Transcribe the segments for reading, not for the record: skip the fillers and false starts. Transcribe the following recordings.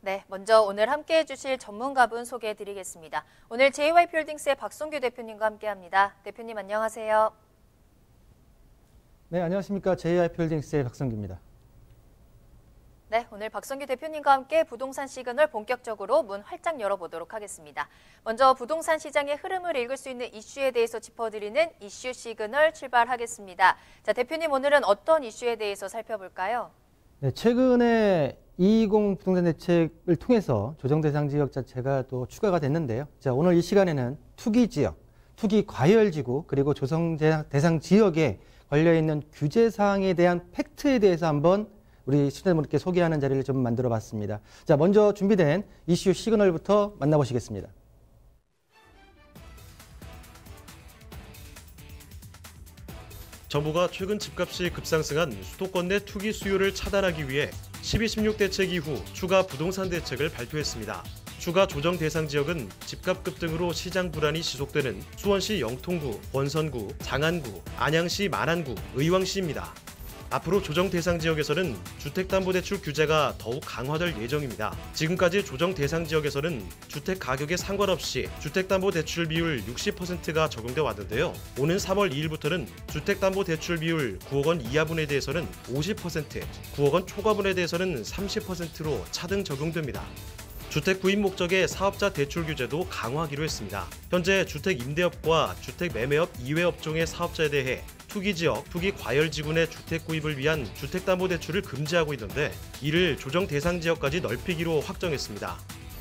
네, 먼저 오늘 함께해 주실 전문가분 소개해 드리겠습니다. 오늘 JYP홀딩스의 박성규 대표님과 함께합니다. 대표님 안녕하세요. 네, 안녕하십니까. JYP홀딩스의 박성규입니다. 네, 오늘 박성규 대표님과 함께 부동산 시그널 본격적으로 문 활짝 열어보도록 하겠습니다. 먼저 부동산 시장의 흐름을 읽을 수 있는 이슈에 대해서 짚어드리는 이슈 시그널 출발하겠습니다. 자, 대표님 오늘은 어떤 이슈에 대해서 살펴볼까요? 네, 최근에 220 부동산 대책을 통해서 조정 대상 지역 자체가 또 추가가 됐는데요. 자, 오늘 이 시간에는 투기 지역, 투기 과열 지구, 그리고 조정 대상 지역에 걸려있는 규제 사항에 대한 팩트에 대해서 한번 우리 시청자분들께 소개하는 자리를 좀 만들어 봤습니다. 자, 먼저 준비된 이슈 시그널부터 만나보시겠습니다. 정부가 최근 집값이 급상승한 수도권 내 투기 수요를 차단하기 위해 12.16 대책 이후 추가 부동산 대책을 발표했습니다. 추가 조정 대상 지역은 집값 급등으로 시장 불안이 지속되는 수원시 영통구, 권선구, 장안구, 안양시 만안구, 의왕시입니다. 앞으로 조정 대상 지역에서는 주택담보대출 규제가 더욱 강화될 예정입니다. 지금까지 조정 대상 지역에서는 주택 가격에 상관없이 주택담보대출 비율 60%가 적용돼 왔는데요. 오는 3월 2일부터는 주택담보대출 비율 9억 원 이하분에 대해서는 50%, 9억 원 초과분에 대해서는 30%로 차등 적용됩니다. 주택 구입 목적의 사업자 대출 규제도 강화하기로 했습니다. 현재 주택 임대업과 주택 매매업 이외 업종의 사업자에 대해 투기지역, 투기과열지구 내 주택 구입을 위한 주택담보대출을 금지하고 있는데 이를 조정 대상 지역까지 넓히기로 확정했습니다.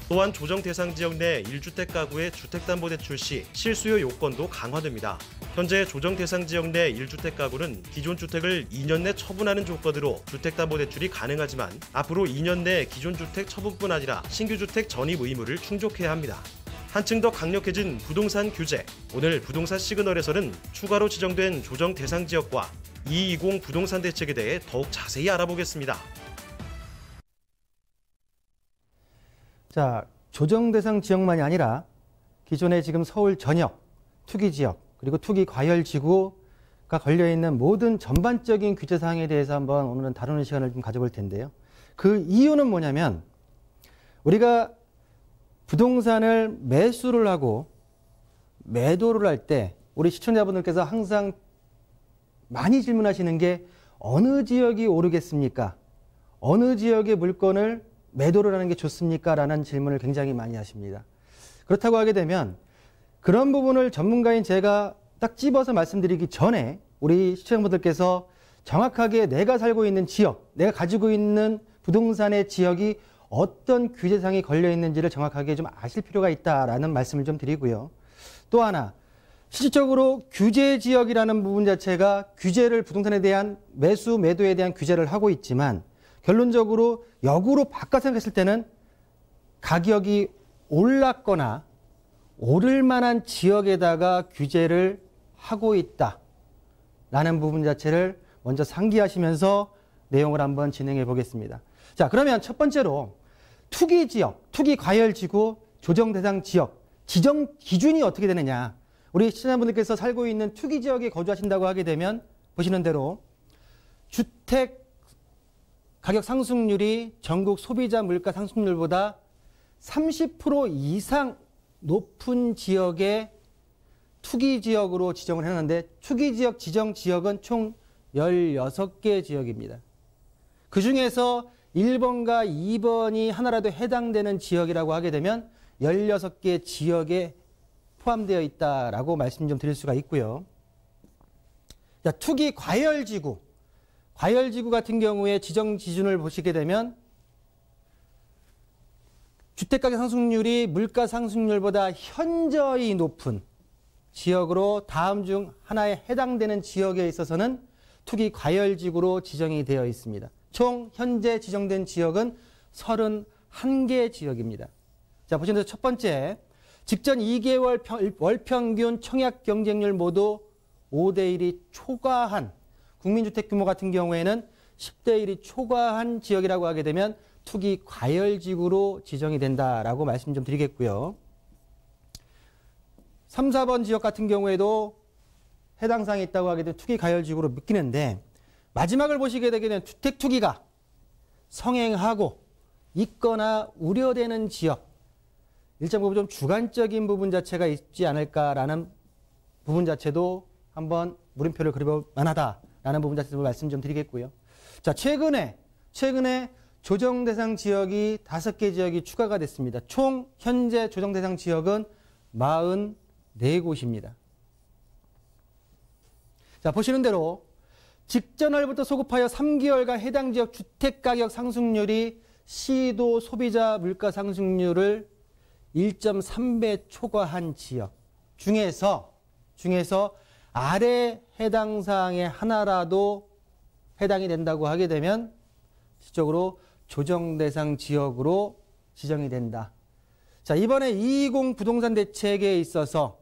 또한 조정 대상 지역 내 1주택 가구의 주택담보대출 시 실수요 요건도 강화됩니다. 현재 조정 대상 지역 내 1주택 가구는 기존 주택을 2년 내 처분하는 조건으로 주택담보대출이 가능하지만 앞으로 2년 내 기존 주택 처분뿐 아니라 신규 주택 전입 의무를 충족해야 합니다. 한층 더 강력해진 부동산 규제. 오늘 부동산 시그널에서는 추가로 지정된 조정 대상 지역과 220 부동산 대책에 대해 더욱 자세히 알아보겠습니다. 자, 조정 대상 지역만이 아니라 기존의 지금 서울 전역, 투기 지역, 그리고 투기 과열 지구가 걸려있는 모든 전반적인 규제 사항에 대해서 한번 오늘은 다루는 시간을 좀 가져볼 텐데요. 그 이유는 뭐냐면 우리가 부동산을 매수를 하고 매도를 할 때 우리 시청자분들께서 항상 많이 질문하시는 게 어느 지역이 오르겠습니까? 어느 지역의 물건을 매도를 하는 게 좋습니까? 라는 질문을 굉장히 많이 하십니다. 그렇다고 하게 되면 그런 부분을 전문가인 제가 딱 집어서 말씀드리기 전에 우리 시청자분들께서 정확하게 내가 살고 있는 지역, 내가 가지고 있는 부동산의 지역이 어떤 규제사항이 걸려 있는지를 정확하게 좀 아실 필요가 있다라는 말씀을 좀 드리고요. 또 하나, 실질적으로 규제 지역이라는 부분 자체가 규제를 부동산에 대한 매수, 매도에 대한 규제를 하고 있지만 결론적으로 역으로 바꿔 생각했을 때는 가격이 올랐거나 오를 만한 지역에다가 규제를 하고 있다라는 부분 자체를 먼저 상기하시면서 내용을 한번 진행해 보겠습니다. 자, 그러면 첫 번째로 투기 지역, 투기 과열 지구, 조정 대상 지역, 지정 기준이 어떻게 되느냐. 우리 시청자분들께서 살고 있는 투기 지역에 거주하신다고 하게 되면 보시는 대로 주택 가격 상승률이 전국 소비자 물가 상승률보다 30% 이상 높은 지역에 투기 지역으로 지정을 해놨는데 투기 지역 지정 지역은 총 16개 지역입니다. 그 중에서 1번과 2번이 하나라도 해당되는 지역이라고 하게 되면 16개 지역에 포함되어 있다라고 말씀 좀 드릴 수가 있고요. 자, 투기 과열지구. 과열지구 같은 경우에 지정 기준을 보시게 되면 주택가격 상승률이 물가 상승률보다 현저히 높은 지역으로 다음 중 하나에 해당되는 지역에 있어서는 투기 과열지구로 지정이 되어 있습니다. 총 현재 지정된 지역은 31개 지역입니다. 자, 보시는 대로 첫 번째, 직전 2개월 월평균 청약 경쟁률 모두 5대1이 초과한 국민주택 규모 같은 경우에는 10대1이 초과한 지역이라고 하게 되면 투기 과열지구로 지정이 된다라고 말씀 좀 드리겠고요. 3, 4번 지역 같은 경우에도 해당 사항이 있다고 하게 되면 투기 과열지구로 묶이는데 마지막을 보시게 되게 되면 주택 투기가 성행하고 있거나 우려되는 지역, 일정 부분 좀 주관적인 부분 자체가 있지 않을까라는 부분 자체도 한번 물음표를 그려볼 만하다라는 부분 자체도 말씀 좀 드리겠고요. 자, 최근에 조정 대상 지역이 5개 지역이 추가가 됐습니다. 총 현재 조정 대상 지역은 44곳입니다. 자, 보시는 대로 직전월부터 소급하여 3개월간 해당 지역 주택가격 상승률이 시도 소비자 물가 상승률을 1.3배 초과한 지역 중에서 아래 해당 사항의 하나라도 해당이 된다고 하게 되면 실질적으로 조정 대상 지역으로 지정이 된다. 자, 이번에 220 부동산 대책에 있어서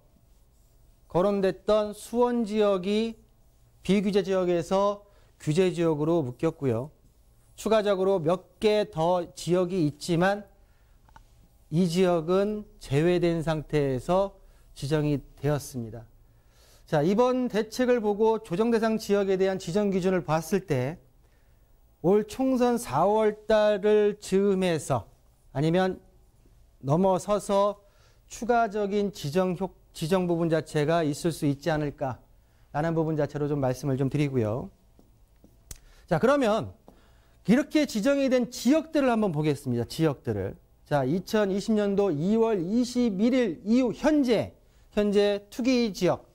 거론됐던 수원 지역이 비규제 지역에서 규제 지역으로 묶였고요. 추가적으로 몇 개 더 지역이 있지만 이 지역은 제외된 상태에서 지정이 되었습니다. 자, 이번 대책을 보고 조정 대상 지역에 대한 지정 기준을 봤을 때 올 총선 4월 달을 즈음해서 아니면 넘어서서 추가적인 지정 부분 자체가 있을 수 있지 않을까라는 부분 자체로 좀 말씀을 좀 드리고요. 자, 그러면 이렇게 지정이 된 지역들을 한번 보겠습니다. 지역들을. 자, 2020년도 2월 21일 이후 현재 투기 지역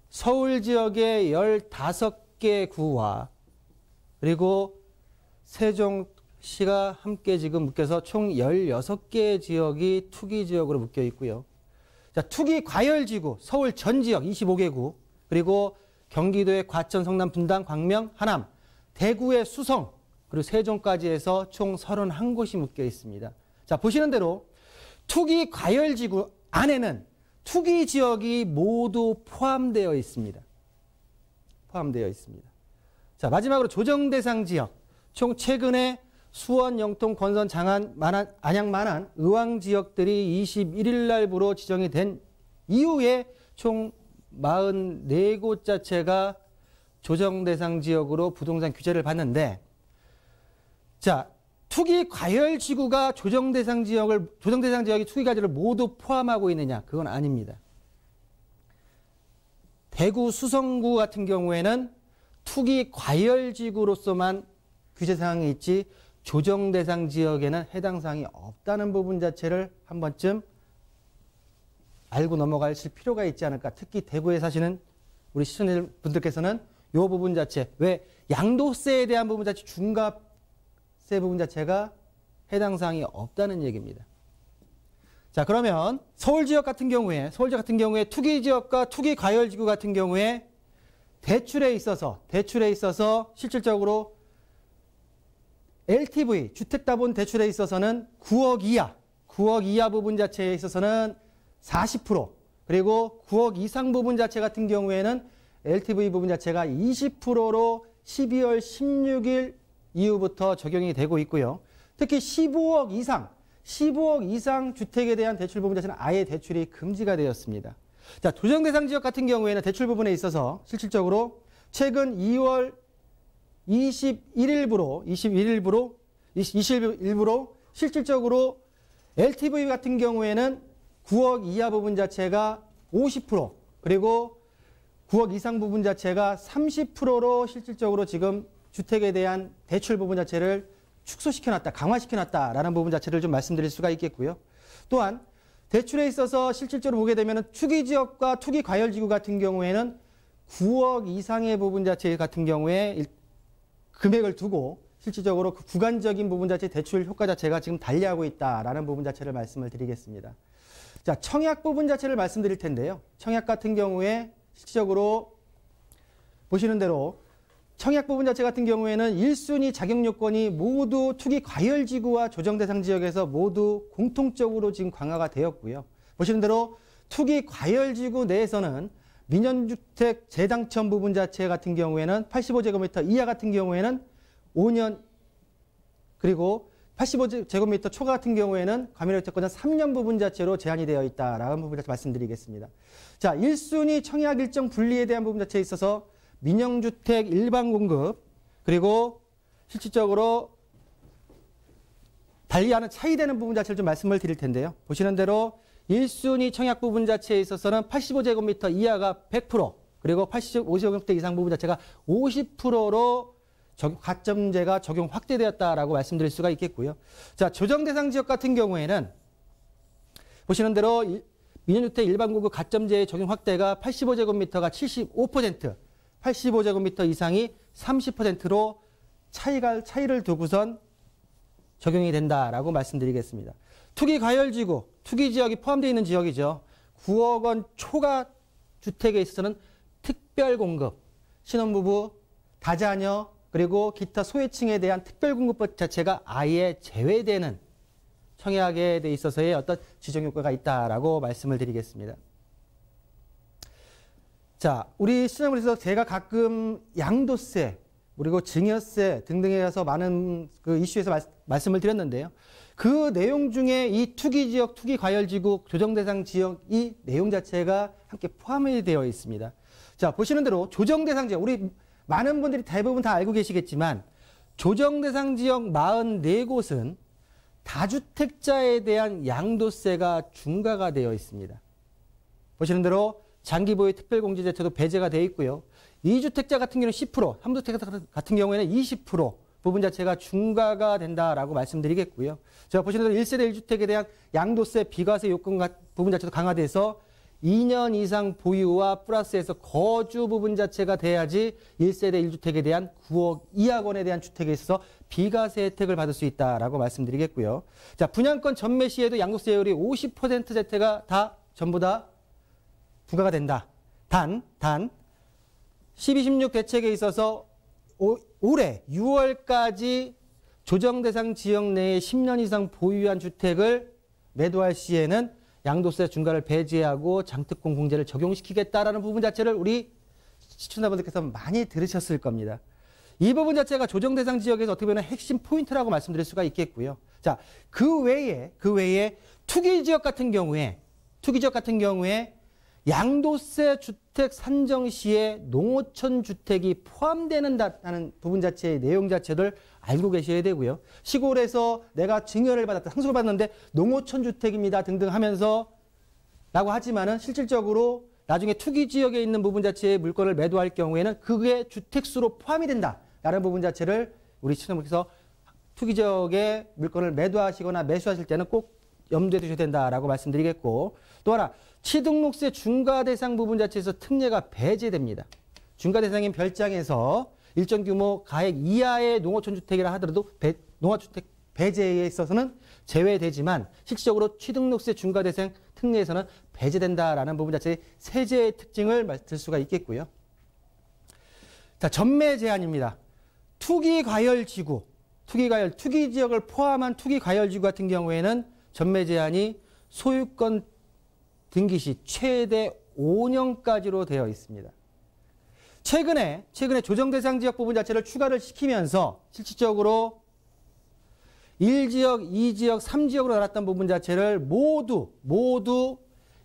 서울 지역의 15개 구와 그리고 세종시가 함께 지금 묶여서 총 16개 지역이 투기 지역으로 묶여 있고요. 자, 투기 과열지구 서울 전 지역 25개 구 그리고 경기도의 과천, 성남, 분당, 광명, 하남, 대구의 수성 그리고 세종까지 해서 총 31곳이 묶여 있습니다. 자, 보시는 대로 투기 과열지구 안에는 투기 지역이 모두 포함되어 있습니다. 자, 마지막으로 조정 대상 지역. 총 최근에 수원, 영통, 권선, 장안, 안양, 만안, 의왕 지역들이 21일 날부로 지정이 된 이후에 총 44곳 자체가 조정 대상 지역으로 부동산 규제를 받는데, 자, 투기 과열 지구가 조정 대상 지역이 투기 과열을 모두 포함하고 있느냐? 그건 아닙니다. 대구 수성구 같은 경우에는 투기 과열 지구로서만 규제 사항이 있지 조정 대상 지역에는 해당 사항이 없다는 부분 자체를 한 번쯤 알고 넘어가실 필요가 있지 않을까. 특히 대구에 사시는 우리 시청자분들께서는 이 부분 자체, 왜 양도세에 대한 부분 자체, 중과세 부분 자체가 해당 사항이 없다는 얘기입니다. 자, 그러면 서울 지역 같은 경우에 투기 지역과 투기 과열 지구 같은 경우에 대출에 있어서 실질적으로 LTV, 주택담보원 대출에 있어서는 9억 이하 부분 자체에 있어서는 40%, 그리고 9억 이상 부분 자체 같은 경우에는 LTV 부분 자체가 20%로 12월 16일 이후부터 적용이 되고 있고요. 특히 15억 이상 주택에 대한 대출 부분 자체는 아예 대출이 금지가 되었습니다. 자, 조정 대상 지역 같은 경우에는 대출 부분에 있어서 실질적으로 최근 2월 21일부로 실질적으로 LTV 같은 경우에는 9억 이하 부분 자체가 50%, 그리고 9억 이상 부분 자체가 30%로 실질적으로 지금 주택에 대한 대출 부분 자체를 축소시켜놨다, 강화시켜놨다라는 부분 자체를 좀 말씀드릴 수가 있겠고요. 또한 대출에 있어서 실질적으로 보게 되면 투기 지역과 투기 과열 지구 같은 경우에는 9억 이상의 부분 자체 같은 경우에 금액을 두고 실질적으로 그 구간적인 부분 자체 대출 효과 자체가 지금 달리하고 있다라는 부분 자체를 말씀을 드리겠습니다. 자, 청약 부분 자체를 말씀드릴 텐데요. 청약 같은 경우에 실질적으로 보시는 대로 청약 부분 자체 같은 경우에는 1순위 자격 요건이 모두 투기 과열 지구와 조정 대상 지역에서 모두 공통적으로 지금 강화가 되었고요. 보시는 대로 투기 과열 지구 내에서는 민연주택 재당첨 부분 자체 같은 경우에는 85제곱미터 이하 같은 경우에는 5년, 그리고 85제곱미터 초과 같은 경우에는 과밀유택권은 3년 부분 자체로 제한이 되어 있다라는 부분 자체 말씀드리겠습니다. 자, 1순위 청약 일정 분리에 대한 부분 자체에 있어서 민영주택 일반 공급, 그리고 실질적으로 달리하는 차이되는 부분 자체를 좀 말씀을 드릴 텐데요. 보시는 대로 1순위 청약 부분 자체에 있어서는 85제곱미터 이하가 100%, 그리고 85제곱미터 이상 부분 자체가 50%로 가점제가 적용 확대되었다라고 말씀드릴 수가 있겠고요. 자, 조정 대상 지역 같은 경우에는 보시는 대로 민영주택 일반구급 가점제의 적용 확대가 85제곱미터가 75%, 85제곱미터 이상이 30%로 차이를 두고선 적용이 된다라고 말씀드리겠습니다. 투기 과열지구, 투기 지역이 포함되어 있는 지역이죠. 9억 원 초과 주택에 있어서는 특별 공급, 신혼부부, 다자녀, 그리고 기타 소외층에 대한 특별 공급법 자체가 아예 제외되는 청약에 돼 있어서의 어떤 지정 효과가 있다라고 말씀을 드리겠습니다. 자, 우리 시청에서 제가 가끔 양도세, 그리고 증여세 등등에 대해서 많은 그 이슈에서 말씀을 드렸는데요. 그 내용 중에 이 투기지역, 투기과열지구, 조정대상 지역 이 내용 자체가 함께 포함이 되어 있습니다. 자, 보시는 대로 조정대상 지역, 우리 많은 분들이 대부분 다 알고 계시겠지만 조정대상 지역 44곳은 다주택자에 대한 양도세가 중과가 되어 있습니다. 보시는 대로 장기보유 특별공제제도도 배제가 되어 있고요. 2주택자 같은 경우는 10%, 3주택자 같은 경우에는 20% 부분 자체가 중과가 된다라고 말씀드리겠고요. 제가 보시는 대로 1세대 1주택에 대한 양도세, 비과세 요건 부분 자체도 강화돼서 2년 이상 보유와 플러스해서 거주 부분 자체가 돼야지 1세대 1주택에 대한 9억 이하권에 대한 주택에 있어서 비과세 혜택을 받을 수 있다라고 말씀드리겠고요. 자, 분양권 전매 시에도 양도세율이 50% 자체가 다 전부 다 부과가 된다. 단 1216 대책에 있어서 올해 6월까지 조정대상 지역 내에 10년 이상 보유한 주택을 매도할 시에는 양도세 중과를 배제하고 장특공 공제를 적용시키겠다라는 부분 자체를 우리 시청자분들께서 많이 들으셨을 겁니다. 이 부분 자체가 조정대상 지역에서 어떻게 보면 핵심 포인트라고 말씀드릴 수가 있겠고요. 자, 그 외에 투기지역 같은 경우에 양도세 주택 산정 시에 농어촌 주택이 포함되는다는 부분 자체의 내용 자체를 알고 계셔야 되고요. 시골에서 내가 증여를 받았다, 상속을 받았는데 농어촌 주택입니다 등등 하면서 라고 하지만은 실질적으로 나중에 투기 지역에 있는 부분 자체의 물건을 매도할 경우에는 그게 주택수로 포함이 된다라는 부분 자체를 우리 시청자분께서 투기 지역의 물건을 매도하시거나 매수하실 때는 꼭 염두에 두셔야 된다라고 말씀드리겠고, 또 하나 취등록세 중과 대상 부분 자체에서 특례가 배제됩니다. 중과 대상인 별장에서 일정 규모 가액 이하의 농어촌 주택이라 하더라도 농어주택 배제에 있어서는 제외되지만 실질적으로 취등록세 중과 대상 특례에서는 배제된다라는 부분 자체의 세제의 특징을 들 수가 있겠고요. 자, 전매 제한입니다. 투기과열지구, 투기 지역을 포함한 투기과열지구 같은 경우에는 전매 제한이 소유권 등기 시 최대 5년까지로 되어 있습니다. 최근에 조정대상 지역 부분 자체를 추가를 시키면서 실질적으로 1지역, 2지역, 3지역으로 나눴던 부분 자체를 모두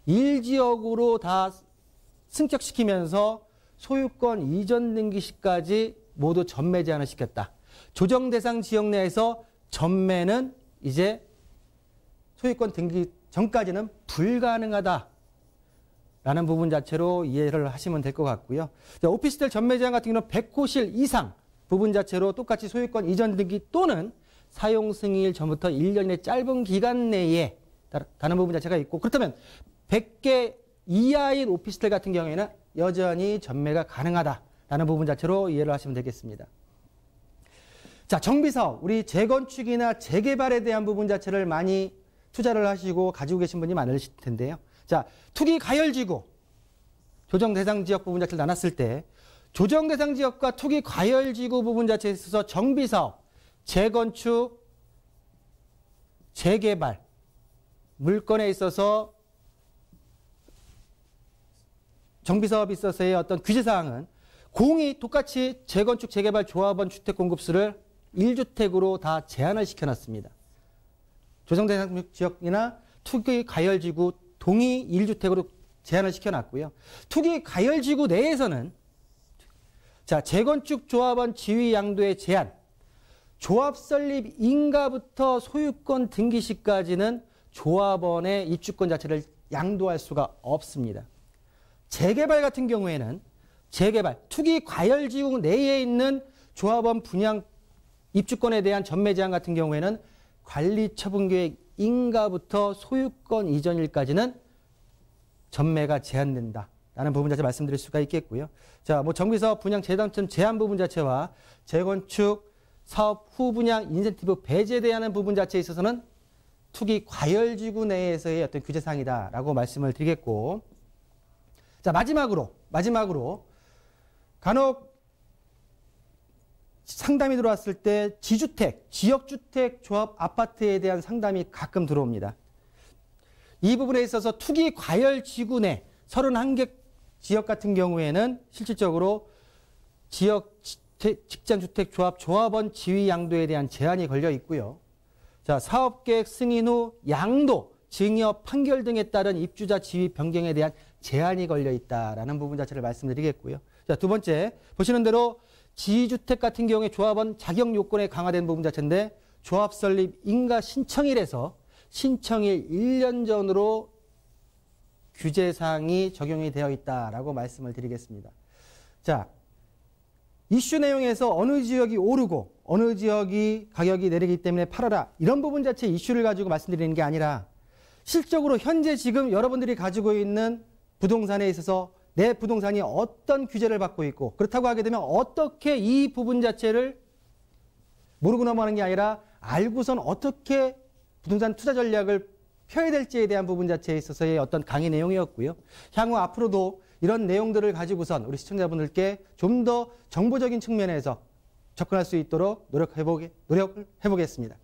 1지역으로 다 승격시키면서 소유권 이전 등기 시까지 모두 전매 제한을 시켰다. 조정대상 지역 내에서 전매는 이제 소유권 등기 전까지는 불가능하다. 라는 부분 자체로 이해를 하시면 될 것 같고요. 자, 오피스텔 전매 제한 같은 경우는 100호실 이상 부분 자체로 똑같이 소유권 이전 등기 또는 사용 승인일 전부터 1년의 짧은 기간 내에 다른 부분 자체가 있고, 그렇다면 100개 이하인 오피스텔 같은 경우에는 여전히 전매가 가능하다라는 부분 자체로 이해를 하시면 되겠습니다. 자, 정비사업, 우리 재건축이나 재개발에 대한 부분 자체를 많이 투자를 하시고 가지고 계신 분이 많으실 텐데요. 자, 투기 과열지구, 조정대상 지역 부분 자체를 나눴을 때 조정대상 지역과 투기 과열지구 부분 자체에 있어서 정비사업, 재건축, 재개발, 물건에 있어서 정비사업에 있어서의 어떤 규제사항은 공이 똑같이 재건축, 재개발 조합원 주택 공급수를 1주택으로 다 제한을 시켜놨습니다. 조정대상 지역이나 투기 과열지구 동의 1주택으로 제한을 시켜놨고요. 투기 과열지구 내에서는 자, 재건축 조합원 지위 양도의 제한, 조합 설립 인가부터 소유권 등기 시까지는 조합원의 입주권 자체를 양도할 수가 없습니다. 재개발 같은 경우에는 재개발, 투기 과열지구 내에 있는 조합원 분양 입주권에 대한 전매 제한 같은 경우에는 관리처분계획 인가부터 소유권 이전일까지는 전매가 제한된다라는 부분 자체 말씀드릴 수가 있겠고요. 자, 뭐 정비사업 분양 재당첨 제한 부분 자체와 재건축 사업 후 분양 인센티브 배제되는 부분 자체에 있어서는 투기 과열지구 내에서의 어떤 규제사항이다라고 말씀을 드리겠고, 자, 마지막으로 간혹 상담이 들어왔을 때 지주택, 지역주택 조합 아파트에 대한 상담이 가끔 들어옵니다. 이 부분에 있어서 투기 과열 지구 내 31개 지역 같은 경우에는 실질적으로 지역 직장주택 조합 조합원 지위 양도에 대한 제한이 걸려 있고요. 자, 사업계획 승인 후 양도, 증여, 판결 등에 따른 입주자 지위 변경에 대한 제한이 걸려 있다라는 부분 자체를 말씀드리겠고요. 자, 두 번째 보시는 대로 지주택 같은 경우에 조합원 자격 요건에 강화된 부분 자체인데 조합 설립 인가 신청일에서 신청일 1년 전으로 규제사항이 적용이 되어 있다라고 말씀을 드리겠습니다. 자, 이슈 내용에서 어느 지역이 오르고 어느 지역이 가격이 내리기 때문에 팔아라, 이런 부분 자체 이슈를 가지고 말씀드리는 게 아니라 실적으로 현재 지금 여러분들이 가지고 있는 부동산에 있어서 내 부동산이 어떤 규제를 받고 있고, 그렇다고 하게 되면 어떻게 이 부분 자체를 모르고 넘어가는 게 아니라 알고선 어떻게 부동산 투자 전략을 펴야 될지에 대한 부분 자체에 있어서의 어떤 강의 내용이었고요. 향후 앞으로도 이런 내용들을 가지고선 우리 시청자분들께 좀 더 정보적인 측면에서 접근할 수 있도록 노력해보겠습니다.